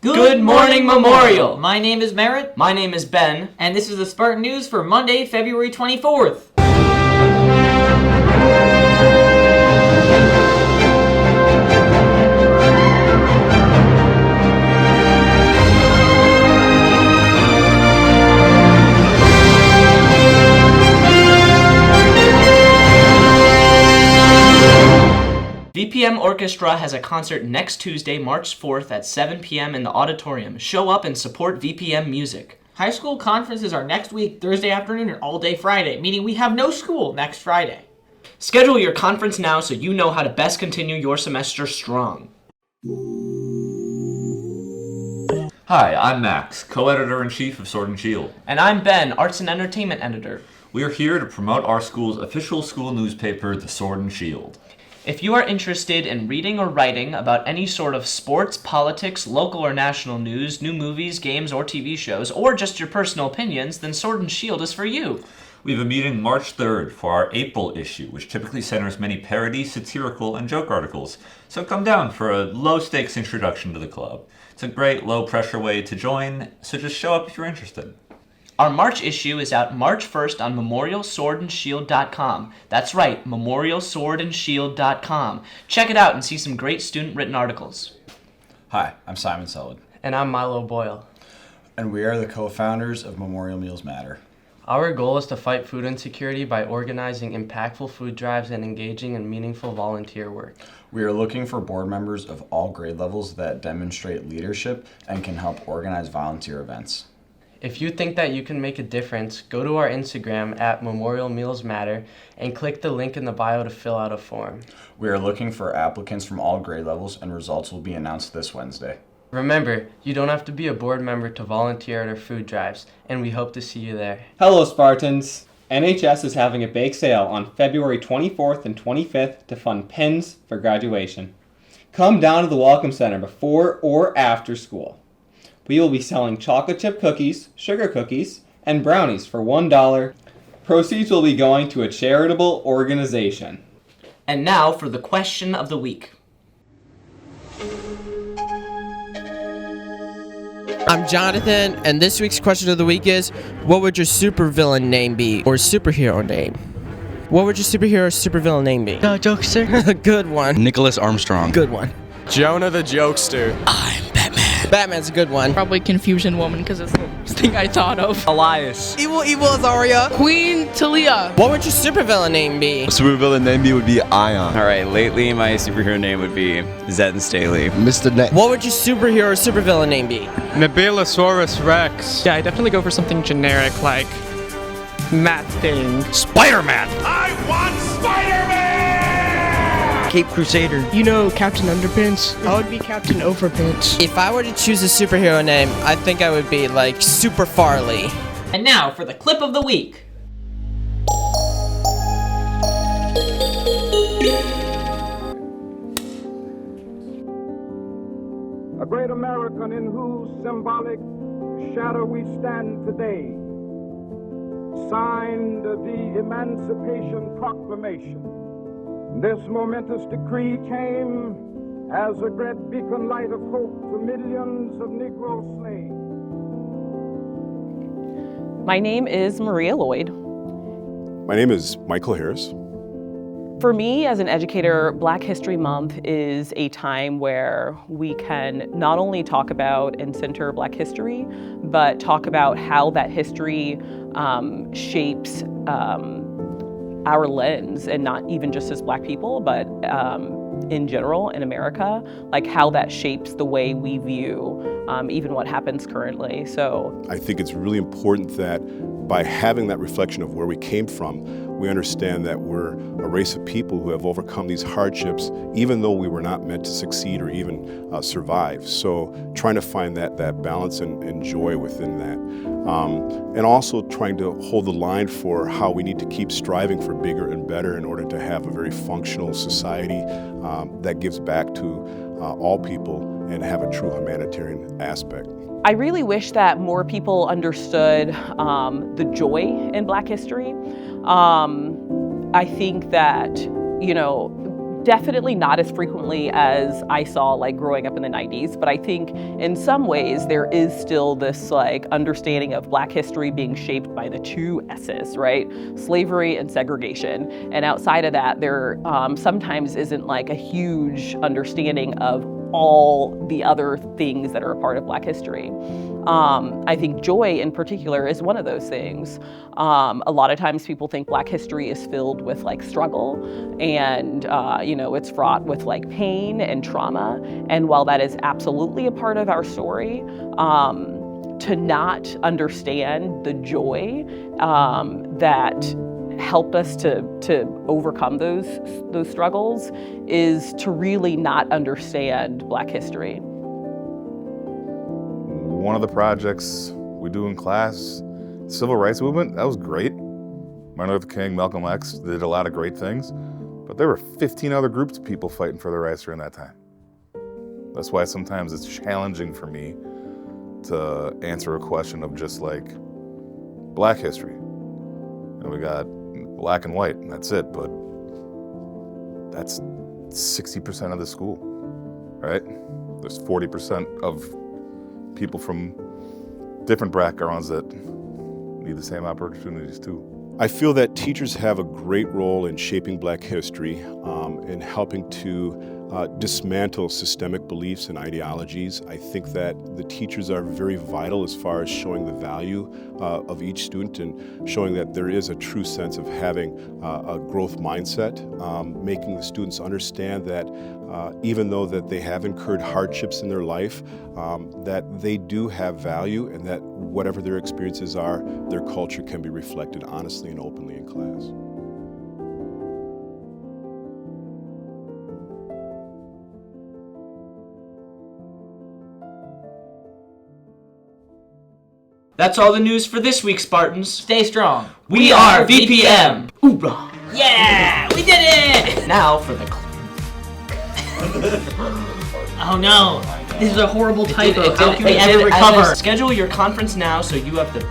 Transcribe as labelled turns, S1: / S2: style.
S1: Good morning, Memorial! My name is Merritt.
S2: My name is Ben.
S1: And this is the Spartan News for Monday, February 24th.
S2: VPM Orchestra has a concert next Tuesday, March 4th at 7 p.m. in the auditorium. Show up and support VPM music.
S1: High school conferences are next week, Thursday afternoon and all day Friday, meaning we have no school next Friday.
S2: Schedule your conference now so you know how to best continue your semester strong.
S3: Hi, I'm Max, co-editor-in-chief of Sword and Shield.
S2: And I'm Ben, arts and entertainment editor.
S3: We are here to promote our school's official school newspaper, The Sword and Shield.
S2: If you are interested in reading or writing about any sort of sports, politics, local or national news, new movies, games, or TV shows, or just your personal opinions, then Sword and Shield is for you.
S3: We have a meeting March 3rd for our April issue, which typically centers many parody, satirical, and joke articles. So come down for a low-stakes introduction to the club. It's a great, low-pressure way to join, so just show up if you're interested.
S2: Our March issue is out March 1st on memorialswordandshield.com. That's right, memorialswordandshield.com. Check it out and see some great student-written articles.
S4: Hi, I'm Simon Sullivan.
S5: And I'm Milo Boyle.
S4: And we are the co-founders of Memorial Meals Matter.
S5: Our goal is to fight food insecurity by organizing impactful food drives and engaging in meaningful volunteer work.
S4: We are looking for board members of all grade levels that demonstrate leadership and can help organize volunteer events.
S5: If you think that you can make a difference, go to our Instagram at Memorial Meals Matter and click the link in the bio to fill out a form.
S4: We are looking for applicants from all grade levels, and results will be announced this Wednesday.
S5: Remember, you don't have to be a board member to volunteer at our food drives, and we hope to see you there.
S6: Hello, Spartans! NHS is having a bake sale on February 24th and 25th to fund pins for graduation. Come down to the Welcome Center before or after school. We will be selling chocolate chip cookies, sugar cookies, and brownies for $1. Proceeds will be going to a charitable organization.
S2: And now for the question of the week.
S7: I'm Jonathan, and this week's question of the week is, what would your supervillain name be, or superhero name? What would your superhero or supervillain name be?
S8: Jokester.
S7: Good one.
S8: Nicholas Armstrong.
S7: Good one.
S9: Jonah the Jokester.
S8: I'm Batman.
S7: Batman's a good one.
S10: Probably Confusion Woman, because it's the first thing I thought of.
S9: Elias.
S7: Evil Azaria.
S10: Queen Talia.
S7: What would your supervillain name be?
S11: Supervillain name would be Ion.
S12: Alright, lately my superhero name would be Zed and Staley.
S11: Mr. Net.
S7: What would your superhero or supervillain name be?
S9: Nabilosaurus Rex.
S13: Yeah, I definitely go for something generic like Matt Thing.
S8: Spider-Man.
S14: I want Spider-Man!
S8: Cape Crusader.
S13: You know Captain Underpants? I would be Captain Overpants.
S7: If I were to choose a superhero name, I think I would be like Super Farley.
S1: And now for the clip of the week.
S15: A great American in whose symbolic shadow we stand today signed the Emancipation Proclamation. This momentous decree came as a great beacon light of hope to millions of Negro slaves.
S16: My name is Maria Lloyd.
S17: My name is Michael Harris.
S16: For me, as an educator, Black History Month is a time where we can not only talk about and center Black history, but talk about how that history shapes our lens, and not even just as Black people, but in general in America, like how that shapes the way we view even what happens currently. So
S17: I think it's really important that by having that reflection of where we came from, we understand that we're a race of people who have overcome these hardships, even though we were not meant to succeed or even survive. So trying to find that balance and joy within that. And also trying to hold the line for how we need to keep striving for bigger and better in order to have a very functional society that gives back to all people and have a true humanitarian aspect.
S16: I really wish that more people understood the joy in Black history. I think that, Definitely not as frequently as I saw like growing up in the 90s, but I think in some ways there is still this like understanding of Black history being shaped by the two S's, right? Slavery and segregation. And outside of that, there sometimes isn't like a huge understanding of all the other things that are a part of Black history. I think joy in particular is one of those things. A lot of times people think Black history is filled with like struggle and, it's fraught with like pain and trauma. And while that is absolutely a part of our story, to not understand the joy that helped us to overcome those struggles is to really not understand Black history.
S18: One of the projects we do in class, Civil Rights Movement, that was great. Martin Luther King, Malcolm X did a lot of great things, but there were 15 other groups of people fighting for their rights during that time. That's why sometimes it's challenging for me to answer a question of just like Black history. And we got black and white, and that's it, but that's 60% of the school, right? There's 40% of people from different backgrounds that need the same opportunities too.
S17: I feel that teachers have a great role in shaping Black history, in helping to dismantle systemic beliefs and ideologies. I think that the teachers are very vital as far as showing the value of each student and showing that there is a true sense of having a growth mindset, making the students understand that even though that they have incurred hardships in their life, that they do have value and that whatever their experiences are, their culture can be reflected honestly and openly in class.
S2: That's all the news for this week, Spartans.
S1: Stay strong.
S2: We are VPM.
S1: Hoorah. Yeah, we did it!
S2: Now for the...
S1: Oh no, this is a horrible typo.
S2: How can we ever recover? Schedule your conference now so you have the